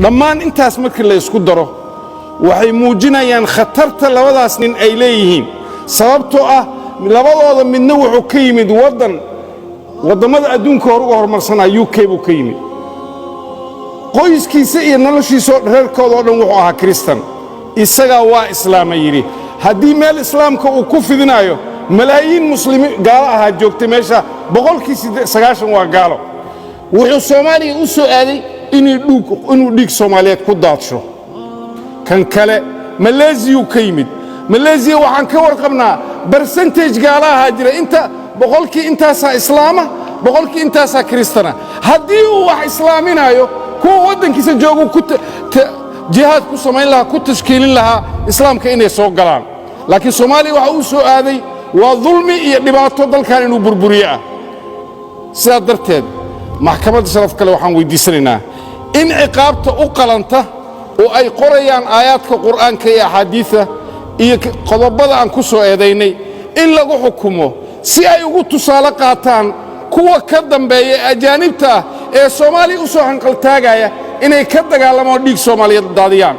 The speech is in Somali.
dhammaan intaas markii la isku daro waxay muujinayaan khatarta labadaas nin ay leeyihiin sababtoo ah labadooda midna wuxuu ka yimid wadamada adduunka hor uga horumarsanaa UK buu ka yimid qoyskiisa iyo noloshiisa reerkooda oo dhan wuxuu ahaa Kristan isaga waa islaam yiri haddii meel islaamka uu ku fidinayo malaayiin muslimiin gaalo ahaa joogtay meesha 90% waa gaalo wuxuu Soomaaliya u soo aaday inuu dhiig Soomaaliyeed ku daadsho kan kale Malaysia ka yimid Malaysia waxaan ka warqabnaa percentage gaalo ahaa jira inta intaasa islaama intaasa Kristana haddii uu wax islaaminayo kuwa wadankiisa joogo jihaad ku samayn lahaa ku tashkiilin lahaa islaamka inay soo galaan laakiin Soomaaliya waxa uu soo aaday waa dulmi iyo dhibaato dalkan inuu burburiyo sidaa darteed maxkamadda sharaf kale waxaan weydiisanaynaa in ciqaabta u qalanta oo ay qorayaan aayaadka quraanka iyo axaadiisa iyo qodobada aan ku soo eedaynay in lagu xukumo si ay ugu tusaale qaataan kuwa ka dambeeya ajaanibta ee Soomaaliya u soo hanqal taagaya inay ka dagaalamaan dhiig Soomaaliyeed daadiyaan